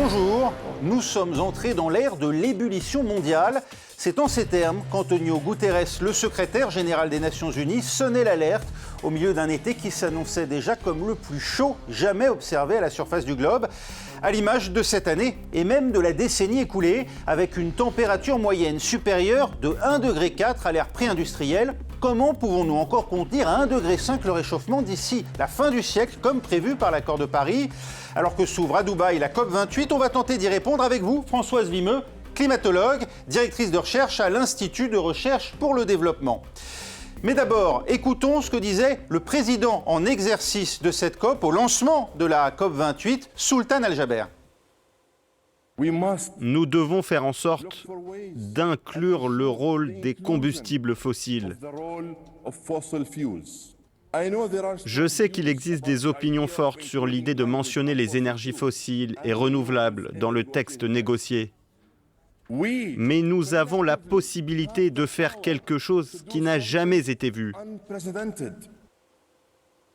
Bonjour, nous sommes entrés dans l'ère de l'ébullition mondiale. C'est en ces termes qu'Antonio Guterres, le secrétaire général des Nations Unies, sonnait l'alerte au milieu d'un été qui s'annonçait déjà comme le plus chaud jamais observé à la surface du globe, à l'image de cette année et même de la décennie écoulée, avec une température moyenne supérieure de 1,4 degré à l'ère pré-industrielle. Comment pouvons-nous encore contenir à 1,5 degré le réchauffement d'ici la fin du siècle, comme prévu par l'accord de Paris? Alors que s'ouvre à Dubaï la COP28, on va tenter d'y répondre avec vous, Françoise Vimeux, climatologue, directrice de recherche à l'Institut de recherche pour le développement. Mais d'abord, écoutons ce que disait le président en exercice de cette COP au lancement de la COP28, Sultan Al-Jaber. Nous devons faire en sorte d'inclure le rôle des combustibles fossiles. Je sais qu'il existe des opinions fortes sur l'idée de mentionner les énergies fossiles et renouvelables dans le texte négocié. Mais nous avons la possibilité de faire quelque chose qui n'a jamais été vu.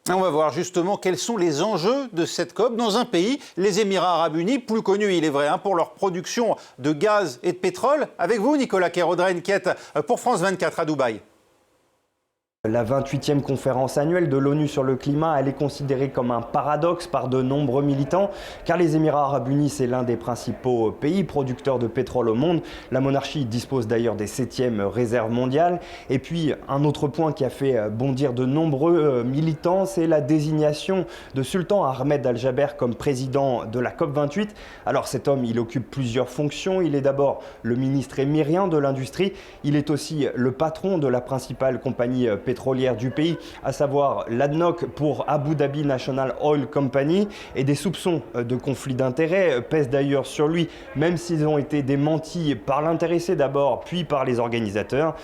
On va voir justement quels sont les enjeux de cette COP dans un pays, les Émirats Arabes Unis, plus connus, il est vrai, pour leur production de gaz et de pétrole. Avec vous, Nicolas Kérodren, qui est pour France 24 à Dubaï. La 28e conférence annuelle de l'ONU sur le climat, elle est considérée comme un paradoxe par de nombreux militants, car les Émirats Arabes Unis, c'est l'un des principaux pays producteurs de pétrole au monde. La monarchie dispose d'ailleurs des 7e réserves mondiales. Et puis, un autre point qui a fait bondir de nombreux militants, c'est la désignation de Sultan Ahmed Al-Jaber comme président de la COP28. Alors cet homme, il occupe plusieurs fonctions. Il est d'abord le ministre émirien de l'industrie. Il est aussi le patron de la principale compagnie pétrolière du pays, à savoir l'ADNOC pour Abu Dhabi National Oil Company, et des soupçons de conflit d'intérêts pèsent d'ailleurs sur lui, même s'ils ont été démentis par l'intéressé d'abord, puis par les organisateurs.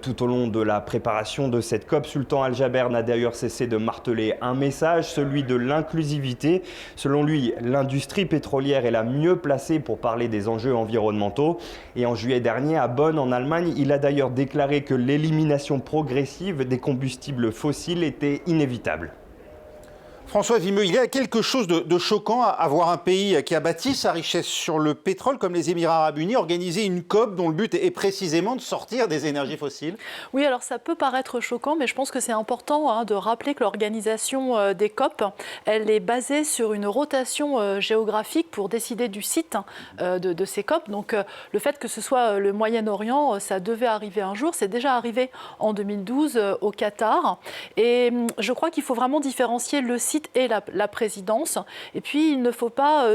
Tout au long de la préparation de cette COP, Sultan Al-Jaber n'a d'ailleurs cessé de marteler un message, celui de l'inclusivité. Selon lui, l'industrie pétrolière est la mieux placée pour parler des enjeux environnementaux. Et en juillet dernier, à Bonn, en Allemagne, il a d'ailleurs déclaré que l'élimination progressive des combustibles fossiles était inévitable. François Vimeux, il y a quelque chose de choquant à voir un pays qui a bâti sa richesse sur le pétrole, comme les Émirats Arabes Unis, organiser une COP dont le but est précisément de sortir des énergies fossiles. Oui, alors ça peut paraître choquant, mais je pense que c'est important de rappeler que l'organisation des COP, elle est basée sur une rotation géographique pour décider du site de ces COP. Donc le fait que ce soit le Moyen-Orient, ça devait arriver un jour. C'est déjà arrivé en 2012 au Qatar. Et je crois qu'il faut vraiment différencier le site et la présidence. Et puis, il ne faut pas,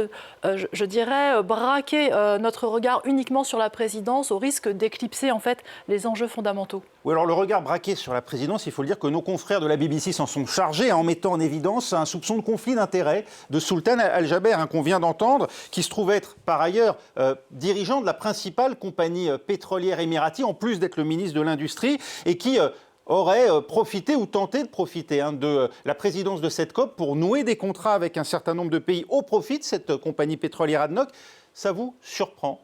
je dirais, braquer notre regard uniquement sur la présidence au risque d'éclipser en fait les enjeux fondamentaux. Oui, alors le regard braqué sur la présidence, il faut le dire que nos confrères de la BBC s'en sont chargés en mettant en évidence un soupçon de conflit d'intérêts de Sultan Al-Jaber, qu'on vient d'entendre, qui se trouve être par ailleurs dirigeant de la principale compagnie pétrolière émiratie, en plus d'être le ministre de l'Industrie, et qui aurait profité ou tenté de profiter de la présidence de cette COP pour nouer des contrats avec un certain nombre de pays au profit de cette compagnie pétrolière ADNOC. Ça vous surprend ?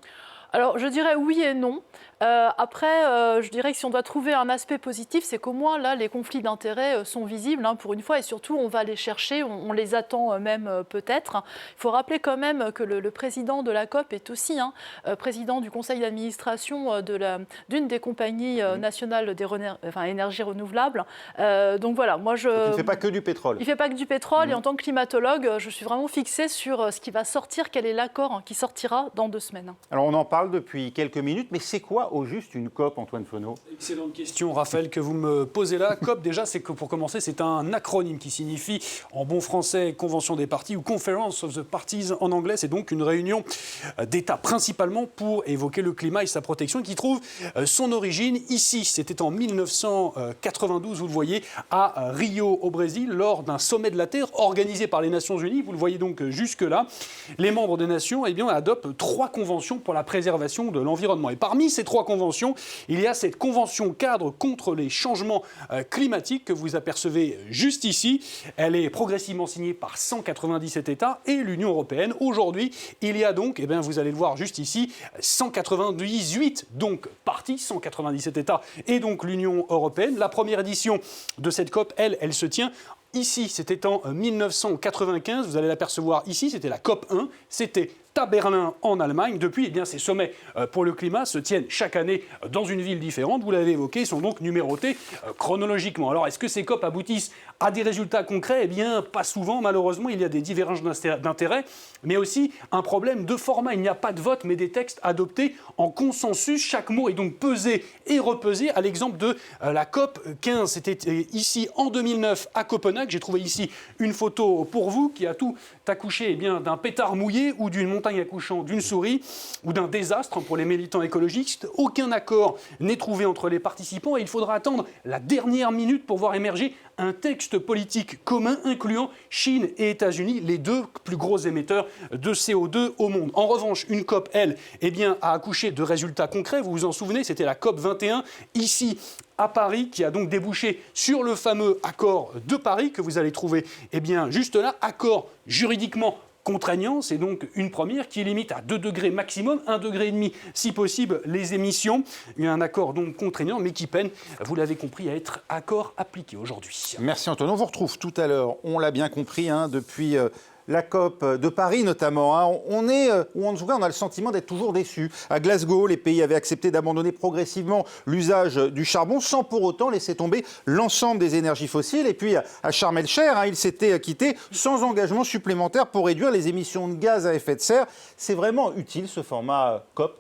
Alors, je dirais oui et non. Après, je dirais que si on doit trouver un aspect positif, c'est qu'au moins, là, les conflits d'intérêts sont visibles pour une fois. Et surtout, on va les chercher, on les attend même peut-être. Il faut rappeler quand même que le président de la COP est aussi président du conseil d'administration d'une des compagnies nationales des énergies renouvelables. Donc voilà, moi je... Il ne fait pas que du pétrole. Il ne fait pas que du pétrole. Et en tant que climatologue, je suis vraiment fixée sur ce qui va sortir, quel est l'accord qui sortira dans 2 semaines. Alors on en parle depuis quelques minutes, mais c'est quoi au juste une COP, Antoine Fenot ? Excellente question, Raphaël, que vous me posez là. COP, déjà, c'est que pour commencer, c'est un acronyme qui signifie, en bon français, Convention des parties ou Conference of the Parties en anglais. C'est donc une réunion d'États, principalement pour évoquer le climat et sa protection, qui trouve son origine ici. C'était en 1992, vous le voyez, à Rio, au Brésil, lors d'un sommet de la Terre organisé par les Nations Unies. Vous le voyez donc jusque-là. Les membres des Nations adoptent 3 conventions pour la préservation de l'environnement. Et parmi ces 3 conventions, il y a cette convention cadre contre les changements climatiques que vous apercevez juste ici. Elle est progressivement signée par 197 États et l'Union européenne. Aujourd'hui, il y a donc, vous allez le voir juste ici, 198 donc parties, 197 États et donc l'Union européenne. La première édition de cette COP, elle se tient Ici, c'était en 1995, vous allez l'apercevoir ici, c'était la COP 1, c'était à Berlin en Allemagne. Depuis, eh bien, ces sommets pour le climat se tiennent chaque année dans une ville différente. Vous l'avez évoqué, ils sont donc numérotés chronologiquement. Alors, est-ce que ces COP aboutissent à des résultats concrets? Eh bien, pas souvent, malheureusement. Il y a des divergences d'intérêts, mais aussi un problème de format. Il n'y a pas de vote, mais des textes adoptés en consensus. Chaque mot est donc pesé et repesé, à l'exemple de la COP 15. C'était ici en 2009 à Copenhague. J'ai trouvé ici une photo pour vous qui a tout accouché d'un pétard mouillé ou d'une montagne accouchant d'une souris ou d'un désastre pour les militants écologistes. Aucun accord n'est trouvé entre les participants et il faudra attendre la dernière minute pour voir émerger un texte politique commun incluant Chine et États-Unis, les deux plus gros émetteurs de CO2 au monde. En revanche, une COP, elle, a accouché de résultats concrets. Vous vous en souvenez, c'était la COP 21 ici à Paris, qui a donc débouché sur le fameux accord de Paris que vous allez trouver juste là, accord juridiquement contraignant, c'est donc une première qui limite à 2 degrés maximum, 1,5 degré si possible les émissions. Il y a un accord donc contraignant, mais qui peine, vous l'avez compris, à être accord appliqué aujourd'hui. Merci Antoine, on vous retrouve tout à l'heure, on l'a bien compris, depuis la COP de Paris notamment. On a le sentiment d'être toujours déçus. À Glasgow, les pays avaient accepté d'abandonner progressivement l'usage du charbon sans pour autant laisser tomber l'ensemble des énergies fossiles. Et puis à Sharm el-Sheikh, ils s'étaient quittés sans engagement supplémentaire pour réduire les émissions de gaz à effet de serre. C'est vraiment utile ce format COP?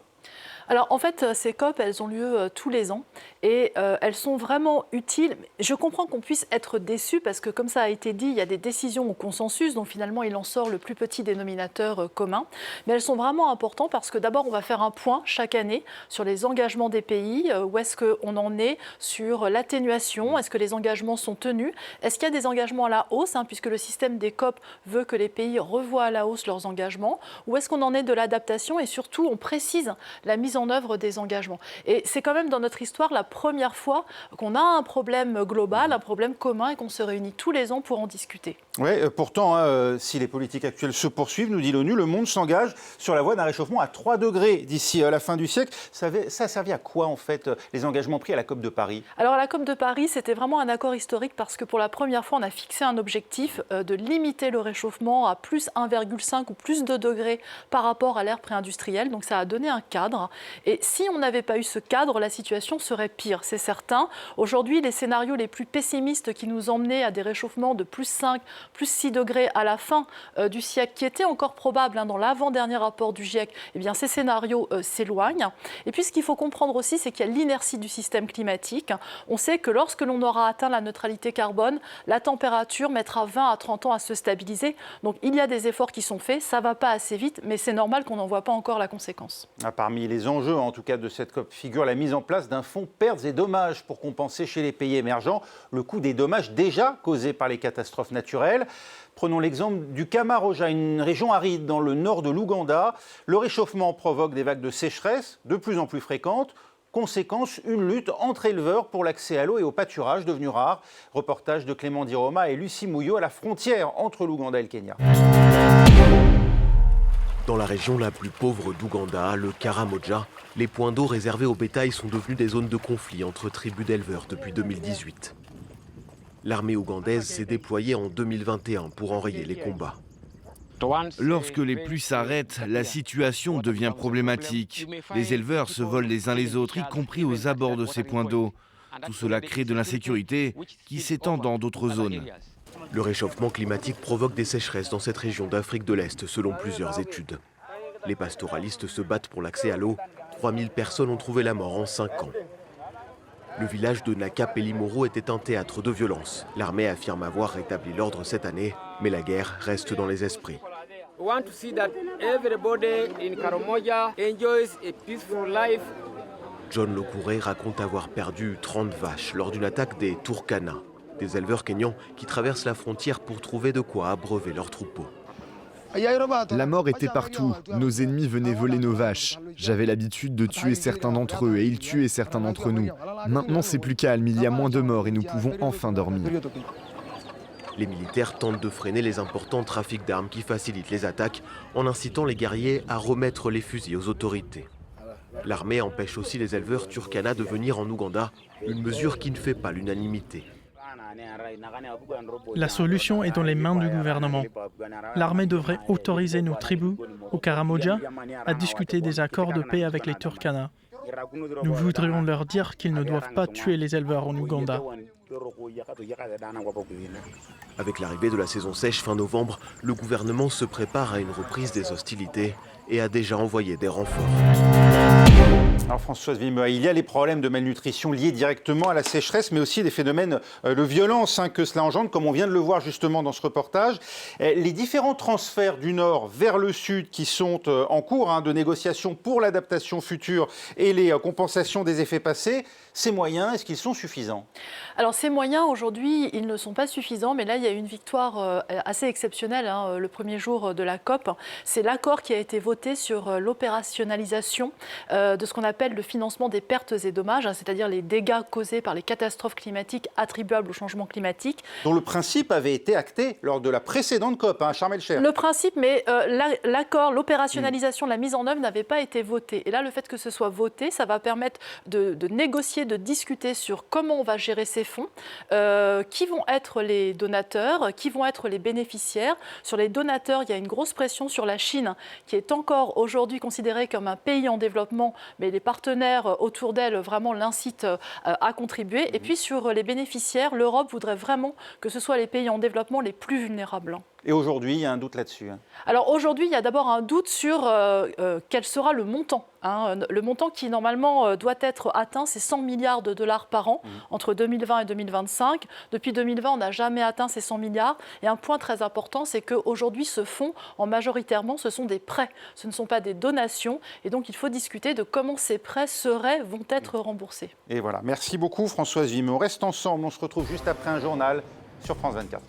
Alors en fait, ces COP, elles ont lieu tous les ans et elles sont vraiment utiles. Je comprends qu'on puisse être déçu parce que comme ça a été dit, il y a des décisions au consensus, donc finalement il en sort le plus petit dénominateur commun. Mais elles sont vraiment importantes parce que d'abord on va faire un point chaque année sur les engagements des pays, où est-ce qu'on en est sur l'atténuation, est-ce que les engagements sont tenus, est-ce qu'il y a des engagements à la hausse, puisque le système des COP veut que les pays revoient à la hausse leurs engagements, ou est-ce qu'on en est de l'adaptation et surtout on précise la mise en œuvre des engagements. Et c'est quand même dans notre histoire la première fois qu'on a un problème global, un problème commun et qu'on se réunit tous les ans pour en discuter. Oui, pourtant, si les politiques actuelles se poursuivent, nous dit l'ONU, le monde s'engage sur la voie d'un réchauffement à 3 degrés d'ici la fin du siècle. Ça a servi à quoi en fait les engagements pris à la COP de Paris? Alors à la COP de Paris, c'était vraiment un accord historique parce que pour la première fois, on a fixé un objectif de limiter le réchauffement à plus 1,5 ou plus 2 degrés par rapport à l'ère pré-industrielle. Donc ça a donné un cadre. Et si on n'avait pas eu ce cadre, la situation serait pire, c'est certain. Aujourd'hui, les scénarios les plus pessimistes qui nous emmenaient à des réchauffements de plus 5, plus 6 degrés à la fin du siècle, qui étaient encore probables dans l'avant-dernier rapport du GIEC, eh bien ces scénarios s'éloignent. Et puis ce qu'il faut comprendre aussi, c'est qu'il y a l'inertie du système climatique. On sait que lorsque l'on aura atteint la neutralité carbone, la température mettra 20 à 30 ans à se stabiliser. Donc il y a des efforts qui sont faits, ça ne va pas assez vite, mais c'est normal qu'on n'en voit pas encore la conséquence. Parmi les enjeux, en tout cas, de cette COP figure la mise en place d'un fonds pertes et dommages pour compenser chez les pays émergents le coût des dommages déjà causés par les catastrophes naturelles. Prenons l'exemple du Kamaroja, une région aride dans le nord de l'Ouganda. Le réchauffement provoque des vagues de sécheresse de plus en plus fréquentes. Conséquence, une lutte entre éleveurs pour l'accès à l'eau et au pâturage devenu rare. Reportage de Clément Diroma et Lucie Mouillot à la frontière entre l'Ouganda et le Kenya. Dans la région la plus pauvre d'Ouganda, le Karamoja, les points d'eau réservés au bétail sont devenus des zones de conflit entre tribus d'éleveurs depuis 2018. L'armée ougandaise s'est déployée en 2021 pour enrayer les combats. Lorsque les pluies s'arrêtent, la situation devient problématique. Les éleveurs se volent les uns les autres, y compris aux abords de ces points d'eau. Tout cela crée de l'insécurité qui s'étend dans d'autres zones. Le réchauffement climatique provoque des sécheresses dans cette région d'Afrique de l'Est, selon plusieurs études. Les pastoralistes se battent pour l'accès à l'eau. 3000 personnes ont trouvé la mort en 5 ans. Le village de Naka-Pelimoro était un théâtre de violence. L'armée affirme avoir rétabli l'ordre cette année, mais la guerre reste dans les esprits. John Lokouré raconte avoir perdu 30 vaches lors d'une attaque des Turkana, des éleveurs kényans qui traversent la frontière pour trouver de quoi abreuver leurs troupeaux. La mort était partout. Nos ennemis venaient voler nos vaches. J'avais l'habitude de tuer certains d'entre eux et ils tuaient certains d'entre nous. Maintenant, c'est plus calme, il y a moins de morts et nous pouvons enfin dormir. Les militaires tentent de freiner les importants trafics d'armes qui facilitent les attaques en incitant les guerriers à remettre les fusils aux autorités. L'armée empêche aussi les éleveurs Turkana de venir en Ouganda, une mesure qui ne fait pas l'unanimité. La solution est dans les mains du gouvernement. L'armée devrait autoriser nos tribus au Karamoja à discuter des accords de paix avec les Turkana. Nous voudrions leur dire qu'ils ne doivent pas tuer les éleveurs en Ouganda. Avec l'arrivée de la saison sèche fin novembre, le gouvernement se prépare à une reprise des hostilités et a déjà envoyé des renforts. Alors Françoise Vimeux, il y a les problèmes de malnutrition liés directement à la sécheresse, mais aussi des phénomènes de violence que cela engendre, comme on vient de le voir justement dans ce reportage. Les différents transferts du nord vers le sud qui sont en cours de négociation pour l'adaptation future et les compensations des effets passés, ces moyens, est-ce qu'ils sont suffisants? Alors ces moyens, aujourd'hui, ils ne sont pas suffisants, mais là, il y a une victoire assez exceptionnelle le premier jour de la COP. C'est l'accord qui a été voté sur l'opérationnalisation de ce qu'on appelle le financement des pertes et dommages, c'est-à-dire les dégâts causés par les catastrophes climatiques attribuables au changement climatique. Dont le principe avait été acté lors de la précédente COP, Sharm el-Sheikh. Le principe, mais l'accord, l'opérationnalisation, la mise en œuvre n'avait pas été votée. Et là, le fait que ce soit voté, ça va permettre de négocier, de discuter sur comment on va gérer ces fonds, qui vont être les donateurs, qui vont être les bénéficiaires. Sur les donateurs, il y a une grosse pression sur la Chine, qui est encore aujourd'hui considérée comme un pays en développement, mais les partenaires autour d'elle vraiment l'incitent à contribuer. Et puis sur les bénéficiaires, l'Europe voudrait vraiment que ce soit les pays en développement les plus vulnérables. Et aujourd'hui, il y a un doute là-dessus. Alors aujourd'hui, il y a d'abord un doute sur quel sera le montant. Le montant qui normalement doit être atteint, c'est 100 milliards de dollars par an entre 2020 et 2025. Depuis 2020, on n'a jamais atteint ces 100 milliards. Et un point très important, c'est qu'aujourd'hui, ce fonds, majoritairement, ce sont des prêts. Ce ne sont pas des donations. Et donc, il faut discuter de comment ces prêts vont être remboursés. Et voilà. Merci beaucoup, Françoise Vimeux. On reste ensemble. On se retrouve juste après un journal sur France 24.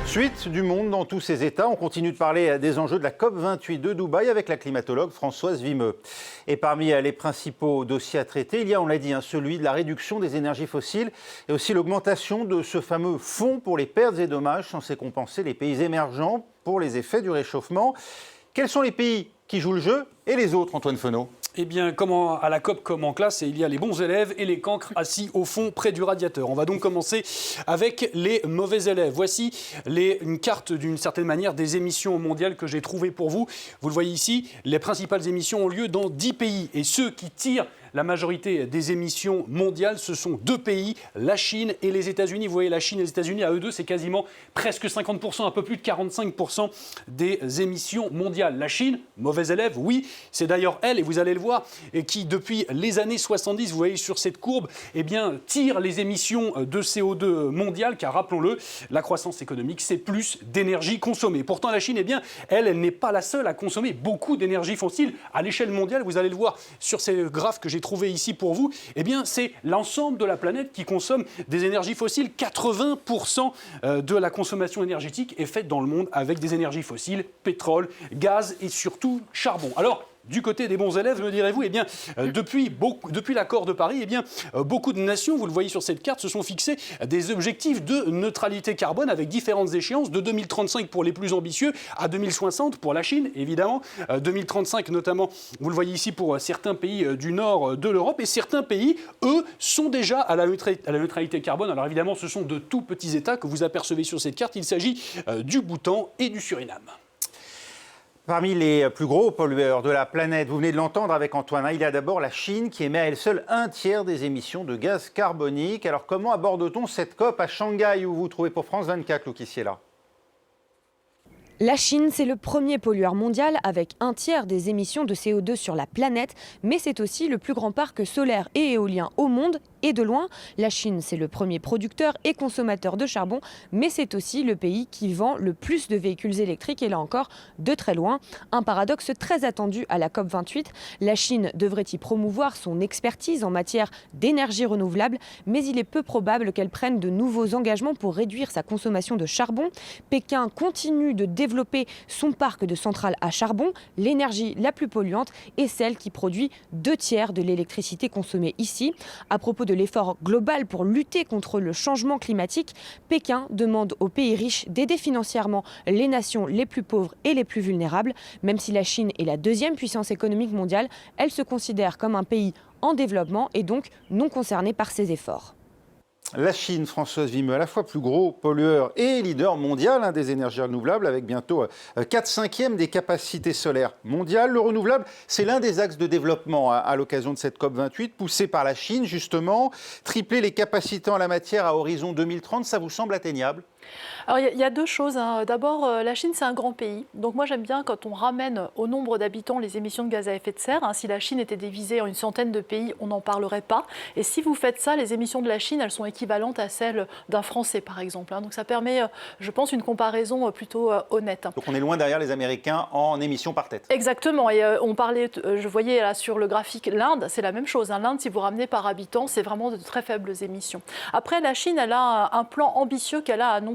Suite du monde dans tous ces États, on continue de parler des enjeux de la COP28 de Dubaï avec la climatologue Françoise Vimeux. Et parmi les principaux dossiers à traiter, il y a, on l'a dit, celui de la réduction des énergies fossiles et aussi l'augmentation de ce fameux fonds pour les pertes et dommages censé compenser les pays émergents pour les effets du réchauffement. Quels sont les pays qui jouent le jeu et les autres, Antoine Fenot? Eh bien, à la COP comme en classe, il y a les bons élèves et les cancres assis au fond près du radiateur. On va donc commencer avec les mauvais élèves. Voici une carte d'une certaine manière des émissions mondiales que j'ai trouvées pour vous. Vous le voyez ici, les principales émissions ont lieu dans 10 pays. Et ceux qui tirent la majorité des émissions mondiales, ce sont 2 pays, la Chine et les États-Unis. Vous voyez, la Chine et les États-Unis, à eux deux, c'est quasiment presque 50%, un peu plus de 45% des émissions mondiales. La Chine, mauvais élève, oui, c'est d'ailleurs elle, et vous allez le voir, et qui depuis les années 70, vous voyez sur cette courbe, eh bien, tire les émissions de CO2 mondiales, car rappelons-le, la croissance économique, c'est plus d'énergie consommée. Pourtant, la Chine, eh bien, elle n'est pas la seule à consommer beaucoup d'énergie fossile. À l'échelle mondiale, vous allez le voir sur ces graphes que j'ai trouvé ici pour vous, eh bien, c'est l'ensemble de la planète qui consomme des énergies fossiles. 80% de la consommation énergétique est faite dans le monde avec des énergies fossiles, pétrole, gaz et surtout charbon. Alors, du côté des bons élèves, me direz-vous, eh bien, depuis l'accord de Paris, eh bien, beaucoup de nations, vous le voyez sur cette carte, se sont fixés des objectifs de neutralité carbone avec différentes échéances, de 2035 pour les plus ambitieux à 2060 pour la Chine, évidemment, 2035 notamment, vous le voyez ici pour certains pays du nord de l'Europe, et certains pays, eux, sont déjà à la neutralité carbone. Alors évidemment, ce sont de tout petits États que vous apercevez sur cette carte, il s'agit du Bhoutan et du Suriname. Parmi les plus gros pollueurs de la planète, vous venez de l'entendre avec Antoine, il y a d'abord la Chine qui émet à elle seule 1/3 des émissions de gaz carbonique. Alors comment aborde-t-on cette COP à Shanghai où vous vous trouvez pour France 24, Lou Kissiela? La Chine, c'est le premier pollueur mondial avec 1/3 des émissions de CO2 sur la planète, mais c'est aussi le plus grand parc solaire et éolien au monde. Et de loin, la Chine, c'est le premier producteur et consommateur de charbon, mais c'est aussi le pays qui vend le plus de véhicules électriques, et là encore, de très loin. Un paradoxe très attendu à la COP28. La Chine devrait y promouvoir son expertise en matière d'énergie renouvelable, mais il est peu probable qu'elle prenne de nouveaux engagements pour réduire sa consommation de charbon. Pékin continue de développer son parc de centrales à charbon. L'énergie la plus polluante est celle qui produit 2/3 de l'électricité consommée ici. À propos de l'effort global pour lutter contre le changement climatique, Pékin demande aux pays riches d'aider financièrement les nations les plus pauvres et les plus vulnérables. Même si la Chine est la 2e puissance économique mondiale, elle se considère comme un pays en développement et donc non concerné par ces efforts. La Chine, Françoise Vimeux, à la fois plus gros pollueur et leader mondial des énergies renouvelables, avec bientôt 4/5 des capacités solaires mondiales. Le renouvelable, c'est l'un des axes de développement à l'occasion de cette COP28, poussé par la Chine, justement. Tripler les capacités en la matière à horizon 2030, ça vous semble atteignable ? Alors il y a deux choses. D'abord, la Chine, c'est un grand pays. Donc moi, j'aime bien quand on ramène au nombre d'habitants les émissions de gaz à effet de serre. Si la Chine était divisée en une centaine de pays, on n'en parlerait pas. Et si vous faites ça, les émissions de la Chine, elles sont équivalentes à celles d'un Français, par exemple. Donc ça permet, je pense, une comparaison plutôt honnête. Donc on est loin derrière les Américains en émissions par tête. Exactement. Et on parlait, je voyais là sur le graphique, l'Inde, c'est la même chose. L'Inde, si vous ramenez par habitant, c'est vraiment de très faibles émissions. Après, la Chine, elle a un plan ambitieux qu'elle a annoncé.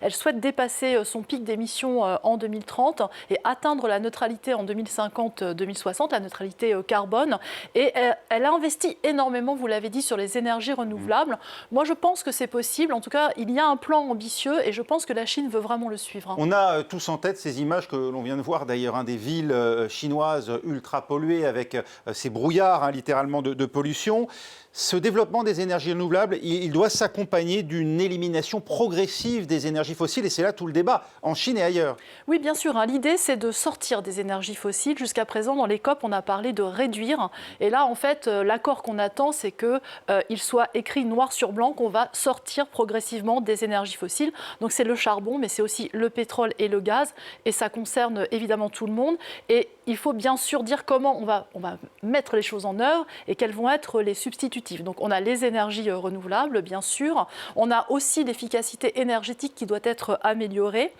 Elle souhaite dépasser son pic d'émissions en 2030 et atteindre la neutralité en 2050-2060, la neutralité carbone. Et elle a investi énormément, vous l'avez dit, sur les énergies renouvelables. Moi, je pense que c'est possible. En tout cas, il y a un plan ambitieux et je pense que la Chine veut vraiment le suivre. On a tous en tête ces images que l'on vient de voir d'ailleurs, des villes chinoises ultra polluées avec ces brouillards littéralement de pollution. Ce développement des énergies renouvelables, il doit s'accompagner d'une élimination progressive des énergies fossiles et c'est là tout le débat, en Chine et ailleurs. Oui, bien sûr. L'idée, c'est de sortir des énergies fossiles. Jusqu'à présent, dans les COP, on a parlé de réduire. Et là, en fait, l'accord qu'on attend, c'est qu'il soit écrit noir sur blanc qu'on va sortir progressivement des énergies fossiles. Donc c'est le charbon, mais c'est aussi le pétrole et le gaz. Et ça concerne évidemment tout le monde. Et il faut bien sûr dire comment on va mettre les choses en œuvre et quels vont être les substitutifs. Donc on a les énergies renouvelables, bien sûr. On a aussi l'efficacité énergétique qui doit être améliorée.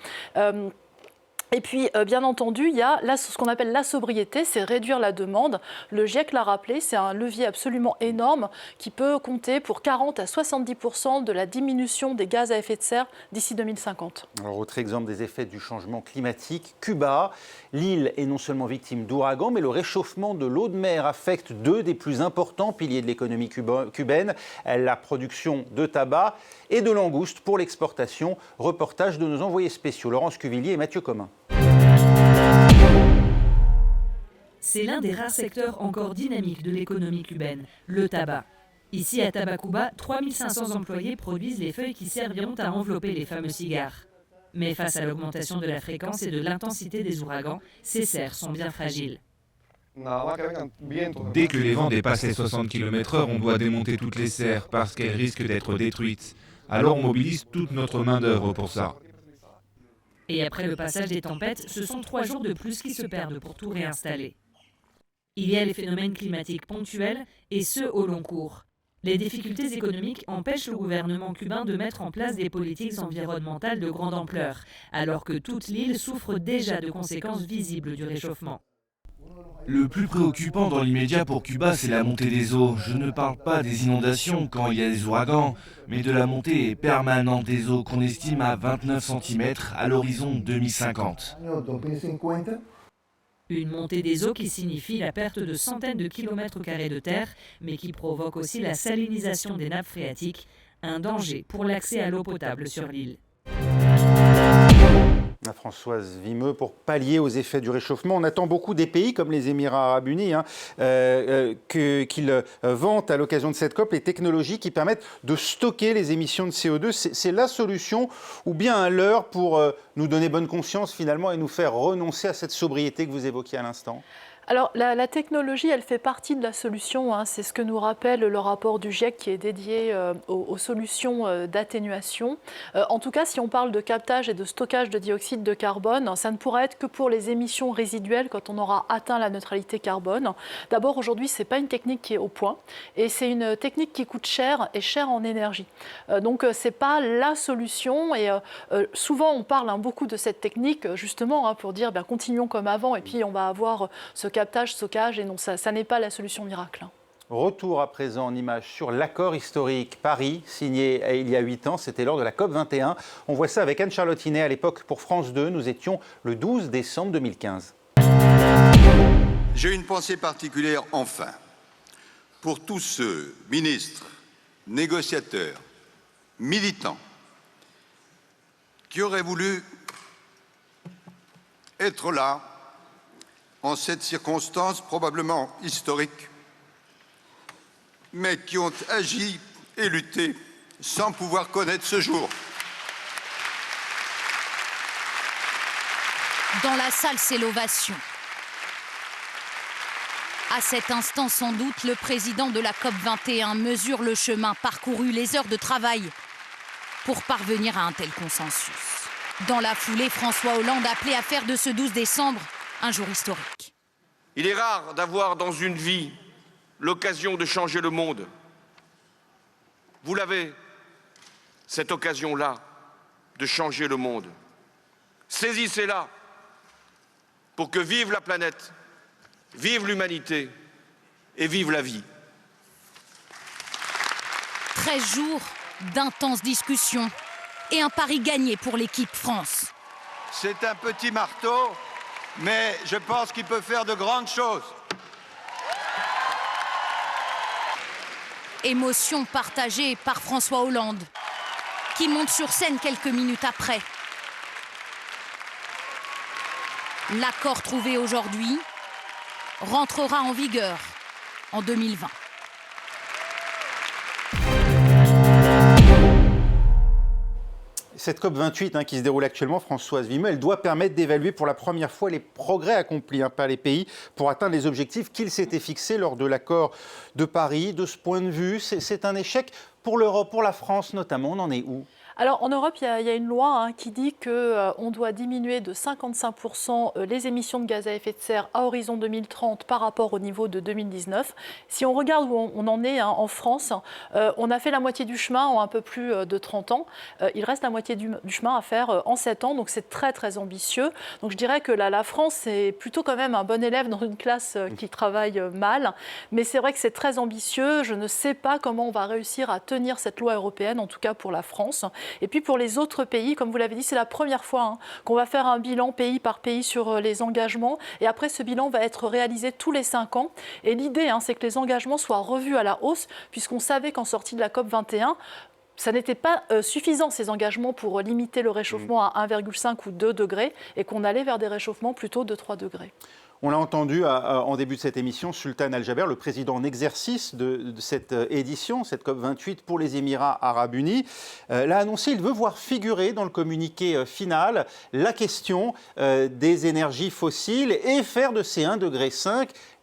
Et puis, bien entendu, il y a ce qu'on appelle la sobriété, c'est réduire la demande. Le GIEC l'a rappelé, c'est un levier absolument énorme qui peut compter pour 40 à 70% de la diminution des gaz à effet de serre d'ici 2050. Alors, autre exemple des effets du changement climatique, Cuba. L'île est non seulement victime d'ouragans, mais le réchauffement de l'eau de mer affecte deux des plus importants piliers de l'économie cubaine, la production de tabac et de langoustes pour l'exportation. Reportage de nos envoyés spéciaux, Laurence Cuvillier et Mathieu Commun. C'est l'un des rares secteurs encore dynamiques de l'économie cubaine, le tabac. Ici à Tabacuba, 3500 employés produisent les feuilles qui serviront à envelopper les fameux cigares. Mais face à l'augmentation de la fréquence et de l'intensité des ouragans, ces serres sont bien fragiles. Dès que les vents dépassent les 60 km/h, on doit démonter toutes les serres parce qu'elles risquent d'être détruites. Alors on mobilise toute notre main-d'œuvre pour ça. Et après le passage des tempêtes, ce sont 3 jours de plus qui se perdent pour tout réinstaller. Il y a les phénomènes climatiques ponctuels et ceux au long cours. Les difficultés économiques empêchent le gouvernement cubain de mettre en place des politiques environnementales de grande ampleur, alors que toute l'île souffre déjà de conséquences visibles du réchauffement. Le plus préoccupant dans l'immédiat pour Cuba, c'est la montée des eaux. Je ne parle pas des inondations quand il y a des ouragans, mais de la montée permanente des eaux qu'on estime à 29 cm à l'horizon 2050. Une montée des eaux qui signifie la perte de centaines de kilomètres carrés de terre, mais qui provoque aussi la salinisation des nappes phréatiques, un danger pour l'accès à l'eau potable sur l'île. Françoise Vimeux, pour pallier aux effets du réchauffement, on attend beaucoup des pays comme les Émirats arabes unis qu'ils vantent à l'occasion de cette COP les technologies qui permettent de stocker les émissions de CO2. C'est la solution ou bien un leurre pour nous donner bonne conscience finalement et nous faire renoncer à cette sobriété que vous évoquiez à l'instant ? Alors, la technologie, elle fait partie de la solution. C'est ce que nous rappelle le rapport du GIEC qui est dédié aux solutions d'atténuation. En tout cas, si on parle de captage et de stockage de dioxyde de carbone, ça ne pourra être que pour les émissions résiduelles quand on aura atteint la neutralité carbone. D'abord, aujourd'hui, ce n'est pas une technique qui est au point et c'est une technique qui coûte cher et cher en énergie. Donc, ce n'est pas la solution et souvent, on parle beaucoup de cette technique justement pour dire continuons comme avant et puis on va avoir ce captage, stockage, et non, ça n'est pas la solution miracle. Retour à présent en images sur l'accord historique Paris, signé il y a 8 ans, c'était lors de la COP21. On voit ça avec Anne-Charlotte Inet à l'époque pour France 2, nous étions le 12 décembre 2015. J'ai une pensée particulière enfin pour tous ceux, ministres, négociateurs, militants, qui auraient voulu être là en cette circonstance probablement historique, mais qui ont agi et lutté sans pouvoir connaître ce jour. Dans la salle, c'est l'ovation. À cet instant, sans doute, le président de la COP21 mesure le chemin parcouru, les heures de travail pour parvenir à un tel consensus. Dans la foulée, François Hollande appelait à faire de ce 12 décembre un jour historique. Il est rare d'avoir dans une vie l'occasion de changer le monde. Vous l'avez, cette occasion-là, de changer le monde. Saisissez-la pour que vive la planète, vive l'humanité et vive la vie. 13 jours d'intenses discussions et un pari gagné pour l'équipe France. C'est un petit marteau, mais je pense qu'il peut faire de grandes choses. Émotion partagée par François Hollande, qui monte sur scène quelques minutes après. L'accord trouvé aujourd'hui rentrera en vigueur en 2020. Cette COP28 qui se déroule actuellement, Françoise Vimeux, elle doit permettre d'évaluer pour la première fois les progrès accomplis par les pays pour atteindre les objectifs qu'ils s'étaient fixés lors de l'accord de Paris. De ce point de vue, c'est un échec pour l'Europe, pour la France notamment. On en est où ? Alors en Europe, il y a une loi qui dit qu'on doit diminuer de 55% les émissions de gaz à effet de serre à horizon 2030 par rapport au niveau de 2019. Si on regarde où on en est en France, on a fait la moitié du chemin en un peu plus de 30 ans. Il reste la moitié du chemin à faire en 7 ans, donc c'est très très ambitieux. Donc je dirais que la France est plutôt quand même un bon élève dans une classe qui travaille mal. Mais c'est vrai que c'est très ambitieux. Je ne sais pas comment on va réussir à tenir cette loi européenne, en tout cas pour la France. Et puis pour les autres pays, comme vous l'avez dit, c'est la première fois qu'on va faire un bilan pays par pays sur les engagements. Et après, ce bilan va être réalisé tous les 5 ans. Et l'idée, c'est que les engagements soient revus à la hausse, puisqu'on savait qu'en sortie de la COP21, ça n'était pas suffisant, ces engagements, pour limiter le réchauffement à 1,5 ou 2 degrés, et qu'on allait vers des réchauffements plutôt de 3 degrés. On l'a entendu en début de cette émission, Sultan Al-Jaber, le président en exercice de cette édition, cette COP28 pour les Émirats Arabes Unis, l'a annoncé. Il veut voir figurer dans le communiqué final la question des énergies fossiles et faire de ces 1,5 degré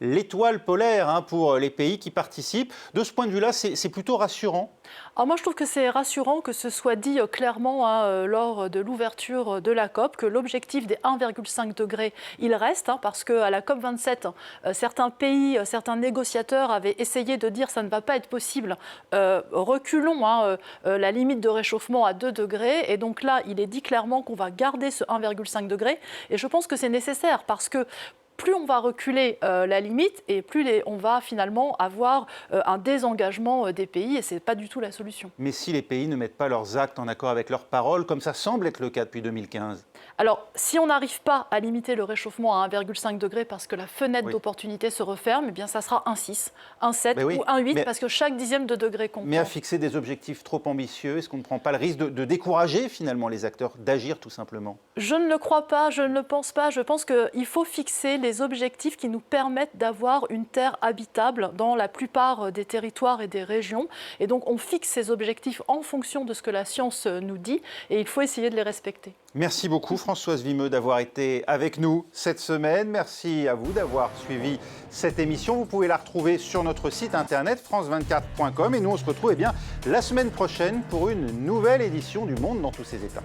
l'étoile polaire pour les pays qui participent. De ce point de vue-là, c'est plutôt rassurant. Alors moi, je trouve que c'est rassurant que ce soit dit clairement lors de l'ouverture de la COP, que l'objectif des 1,5 degrés, il reste, parce qu'à la COP27, certains pays, certains négociateurs avaient essayé de dire ça ne va pas être possible, reculons la limite de réchauffement à 2 degrés. Et donc là, il est dit clairement qu'on va garder ce 1,5 degrés. Et je pense que c'est nécessaire parce que plus on va reculer la limite et plus on va finalement avoir un désengagement des pays, et ce n'est pas du tout la solution. Mais si les pays ne mettent pas leurs actes en accord avec leurs paroles, comme ça semble être le cas depuis 2015 ? Alors, si on n'arrive pas à limiter le réchauffement à 1,5 degré parce que la fenêtre d'opportunité se referme, eh bien ça sera 1,6, 1,7 ou 1,8 parce que chaque dixième de degré compte. Mais à fixer des objectifs trop ambitieux, est-ce qu'on ne prend pas le risque de décourager finalement les acteurs d'agir tout simplement ? Je ne le crois pas, je ne le pense pas. Je pense qu'il faut fixer les objectifs qui nous permettent d'avoir une terre habitable dans la plupart des territoires et des régions. Et donc on fixe ces objectifs en fonction de ce que la science nous dit et il faut essayer de les respecter. Merci beaucoup Françoise Vimeux d'avoir été avec nous cette semaine. Merci à vous d'avoir suivi cette émission. Vous pouvez la retrouver sur notre site internet france24.com et nous on se retrouve la semaine prochaine pour une nouvelle édition du Monde dans tous ses états.